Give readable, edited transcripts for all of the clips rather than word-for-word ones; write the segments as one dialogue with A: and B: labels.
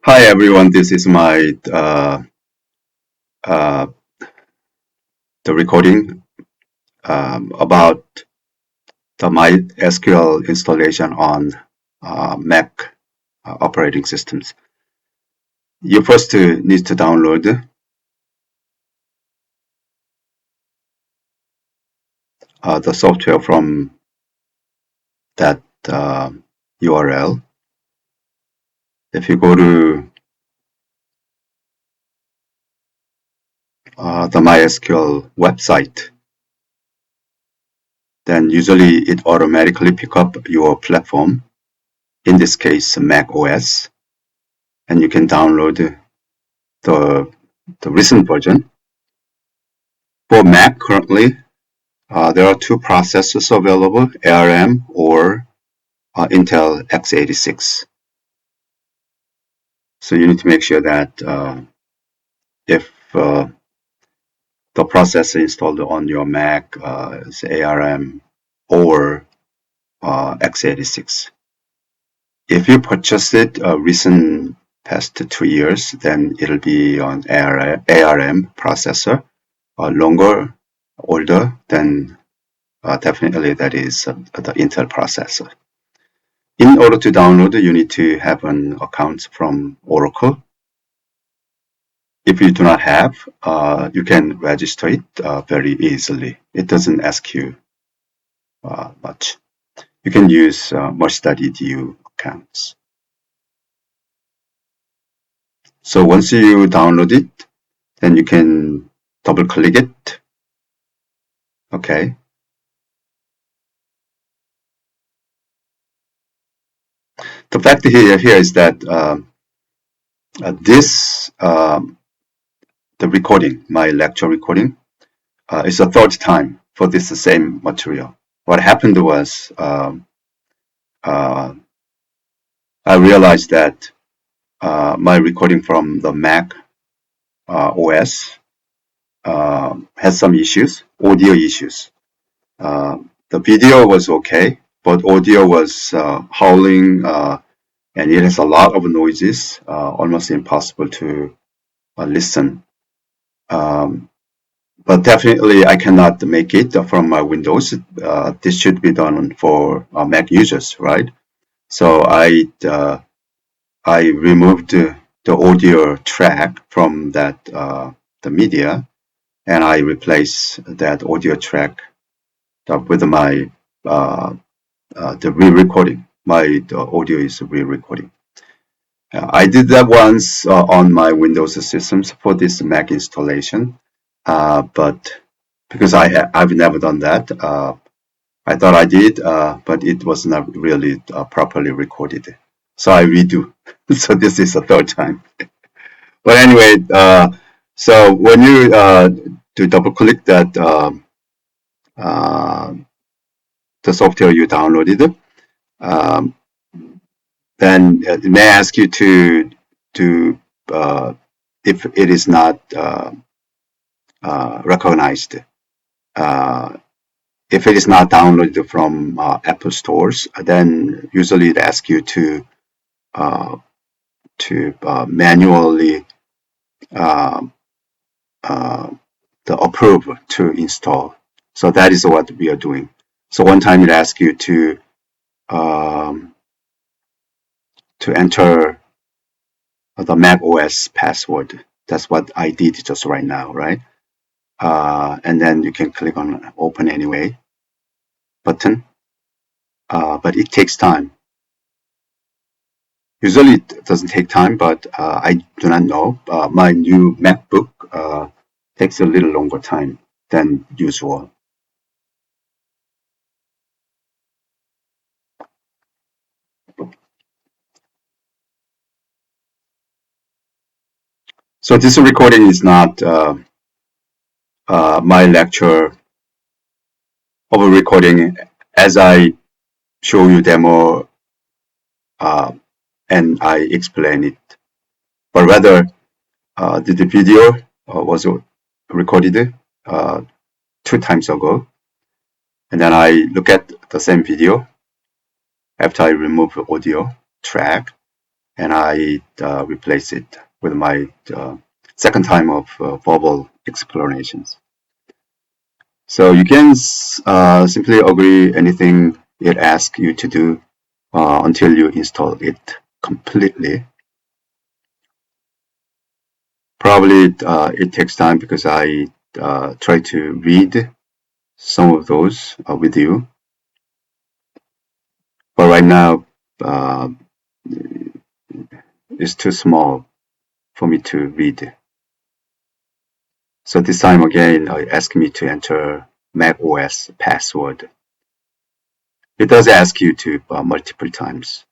A: Hi everyone, this is my uh, the recording about the MySQL installation on Mac operating systems. You first need to download the software from that URL. If you go to the MySQL website, then usually it automatically pick up your platform, in this case Mac OS, and you can download the recent version. For Mac currently, there are two processors available, ARM or Intel x86. So you need to make sure that if the processor installed on your Mac is ARM or x86. If you purchased it recent past 2 years, then it'll be on ARM processor, longer, older, then definitely that is the Intel processor. In order to download, you need to have an account from Oracle. If you do not have, you can register it very easily. It doesn't ask you much. You can use merge.edu accounts. So once you download it, then you can double click it. Okay. The fact here is that the recording, my lecture recording, is the third time for this same material. What happened was I realized that my recording from the Mac OS has some issues, audio issues. The video was okay, but audio was howling, and it has a lot of noises, almost impossible to listen. But definitely I cannot make it from my Windows. This should be done for Mac users, right? So I removed the audio track from that the media, and I replaced that audio track with my the re-recording. The audio is re-recording. I did that once on my Windows systems for this Mac installation, but because I've never done that, I thought I did, but it was not really properly recorded. So I redo. So this is the third time. But anyway, so when you do double click that uh, the software you downloaded, um, then it may ask you to if it is not recognized. Uh, if it is not downloaded from Apple stores, then usually it asks you uh, to manually uh, uh, the approve to install. So that is what we are doing. So one time it asks you um, to enter the Mac OS password. That's what I did just right now, right? And then you can click on Open Anyway button. But it takes time. Usually it doesn't take time, but I do not know. My new MacBook takes a little longer time than usual. So this recording is not my lecture of a recording as I show you demo and I explain it, but rather the video was recorded uh, 2 times ago, and then I look at the same video after I remove the audio track, and I replace it with my second time of verbal explanations. So you can simply agree anything it asks you to do until you install it completely. Probably it takes time because I try to read some of those with you. But right now, uh, it's too small for me to read. So this time again, it asked me to enter Mac OS password. It does ask you to multiple times.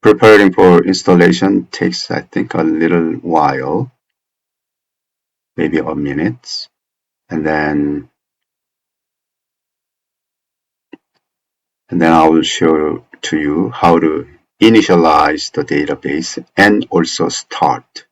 A: Preparing for installation takes, I think, a little while, maybe a minute. And then I will show to you how to initialize the database and also start.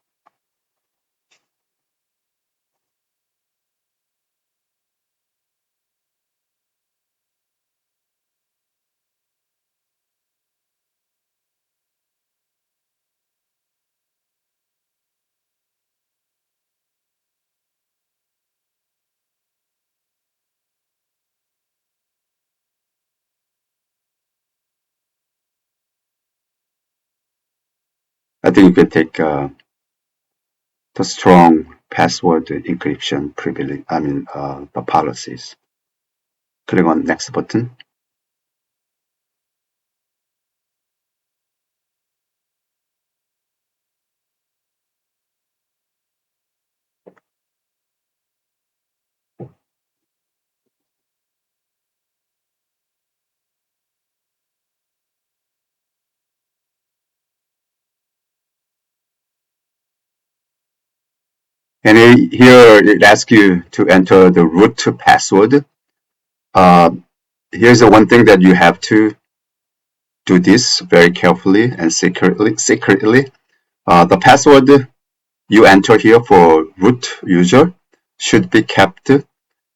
A: I think you can take the strong password encryption privilege, the policies. Click on next button. And here it asks you to enter the root password. Uh, here's the one thing that you have to do this very carefully and secretly. The password you enter here for root user should be kept,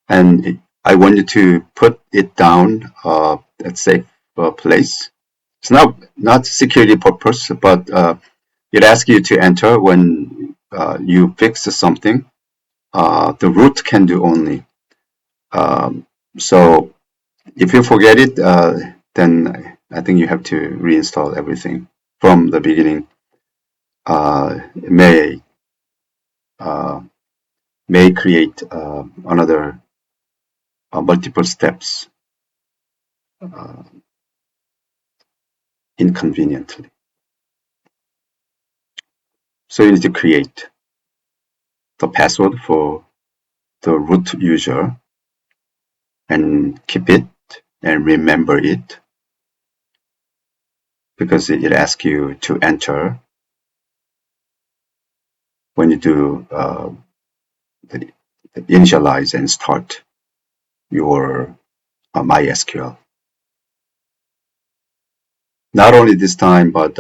A: and I want you to put it down at safe place. It's not security purpose, but it asks you to enter when you fix something. The root can do only. Um, so if you forget it, then I think you have to reinstall everything from the beginning. It uh, may create another multiple steps uh, inconveniently. So you need to create the password for the root user and keep it and remember it because it asks you to enter when you do the initialize and start your MySQL. Not only this time, but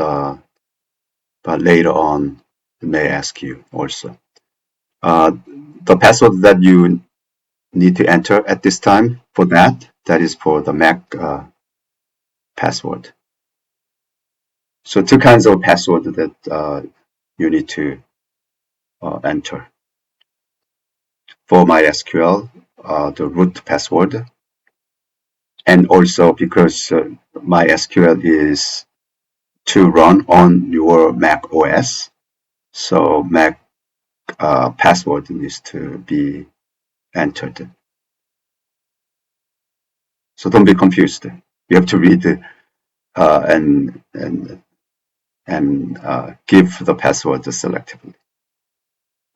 A: later on, it may ask you also. Uh, the password that you need to enter at this time for that is for the Mac password. So two kinds of password that you need to enter. For MySQL, the root password, and also because MySQL is to run on your Mac OS, so Mac password needs to be entered. So don't be confused. You have to read and give the password selectively,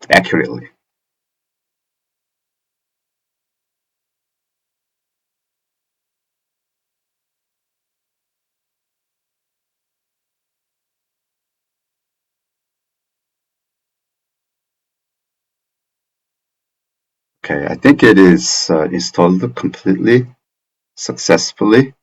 A: accurately. Okay, I think it is installed completely successfully.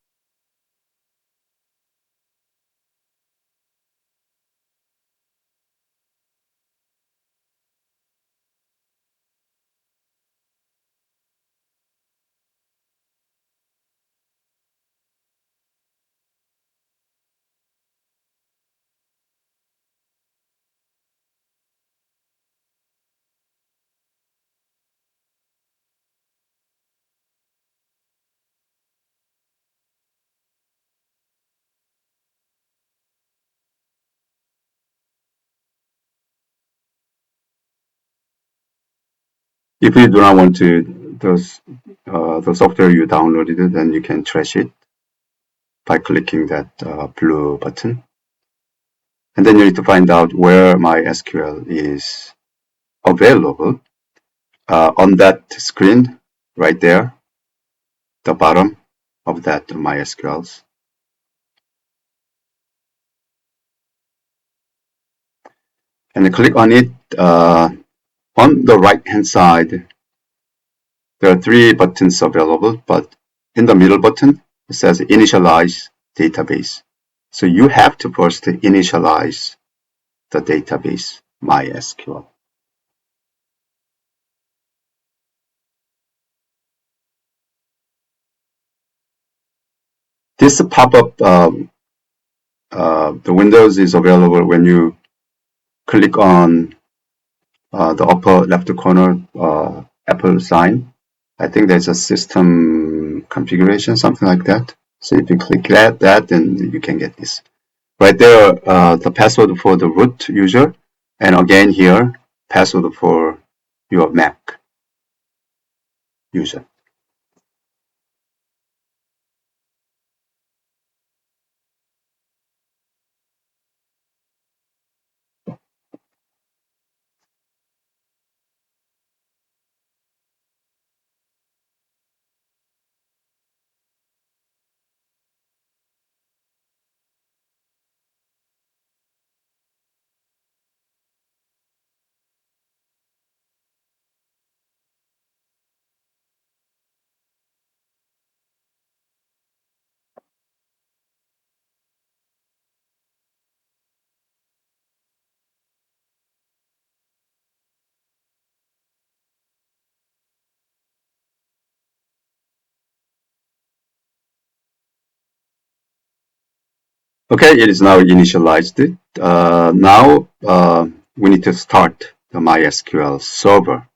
A: If you do not want to the software you downloaded, then you can trash it by clicking that blue button. And then you need to find out where MySQL is available. On that screen right there, the bottom of that MySQLs. And click on it. On the right hand side, there are three buttons available, but in the middle button, it says initialize database. So you have to first initialize the database MySQL. This pop-up, the Windows is available when you click on the upper left corner Apple sign. I think there's a system configuration, something like that. So if you click that, then you can get this. Right there, the password for the root user, and again here, password for your Mac user. Okay, it is now initialized. Now we need to start the MySQL server.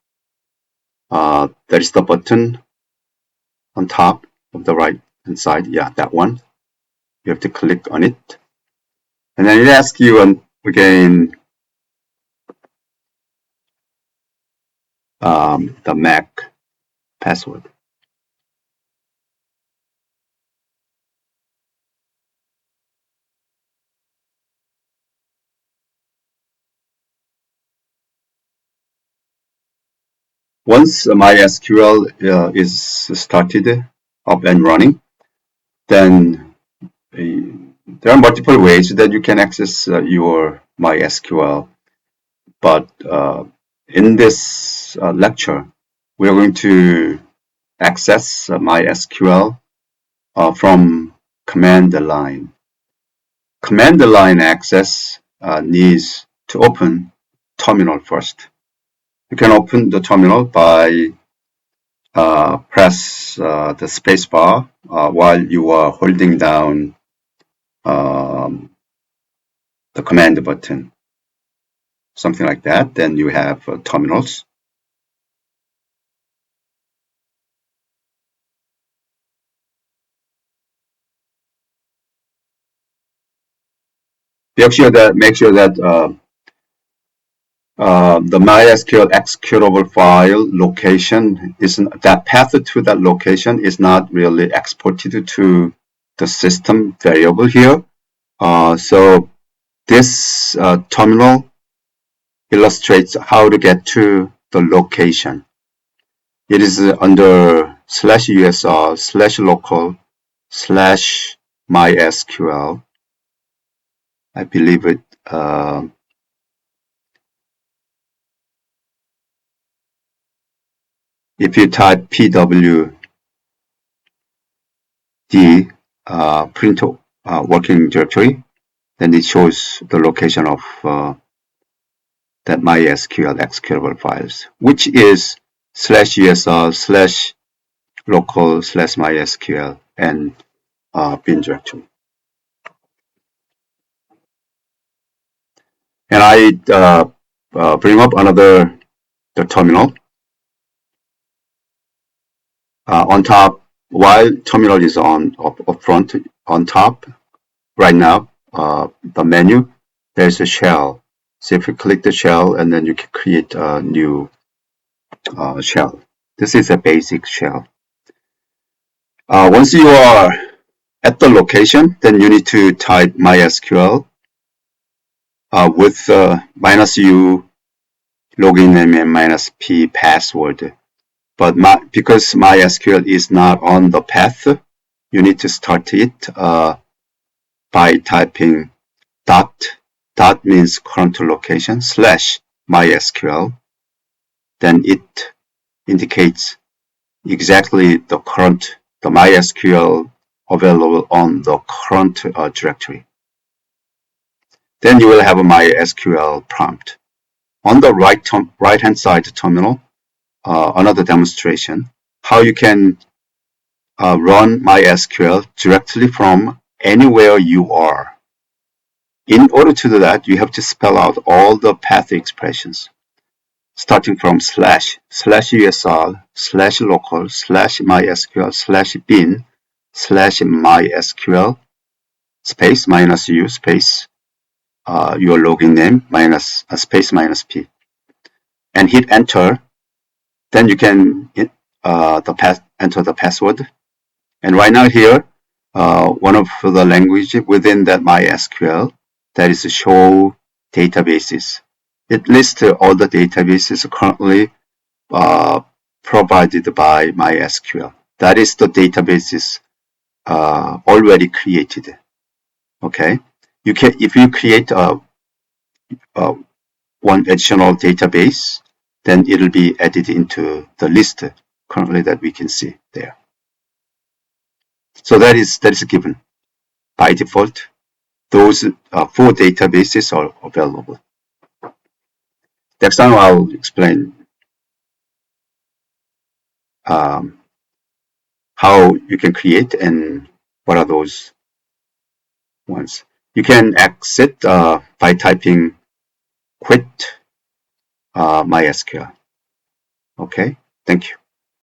A: There is the button on top of the right hand side. Yeah, that one. You have to click on it. And then it asks you again the Mac password. Once MySQL is started up and running, then there are multiple ways that you can access your MySQL. But in this lecture, we are going to access MySQL from command line. Command line access needs to open terminal first. You can open the terminal by press the space bar while you are holding down the command button. Something like that. Then you have terminals. Make sure that the MySQL executable file location isn't that path to that location is not really exported to the system variable here. So this terminal illustrates how to get to the location. It is under /usr/local/MySQL. I believe it. If you type pwd print working directory, then it shows the location of that MySQL executable files, which is /usr/local/MySQL and bin directory. And I bring up another the terminal on top. While terminal is on up front on top right now, the menu there's a shell. So if you click the shell, and then you can create a new shell. This is a basic shell. Once you are at the location, then you need to type MySQL with -u login name and -p password. But because MySQL is not on the path, you need to start it by typing dot means current location / MySQL. Then it indicates exactly the MySQL available on the current directory. Then you will have a MySQL prompt. On the right hand side terminal, another demonstration, how you can run MySQL directly from anywhere you are. In order to do that, you have to spell out all the path expressions, starting from /usr /local /mysql /bin /mysql space -u space your login name space -p, and hit enter. Then you can enter the password. And right now here, one of the language within that MySQL, that is show databases. It lists all the databases currently provided by MySQL. That is the databases already created. Okay, if you create one additional database, then it'll be added into the list currently that we can see there. So that is given by default. Those 4 databases are available. Next time I'll explain how you can create and what are those ones. You can exit by typing quit MySQL. Okay, thank you.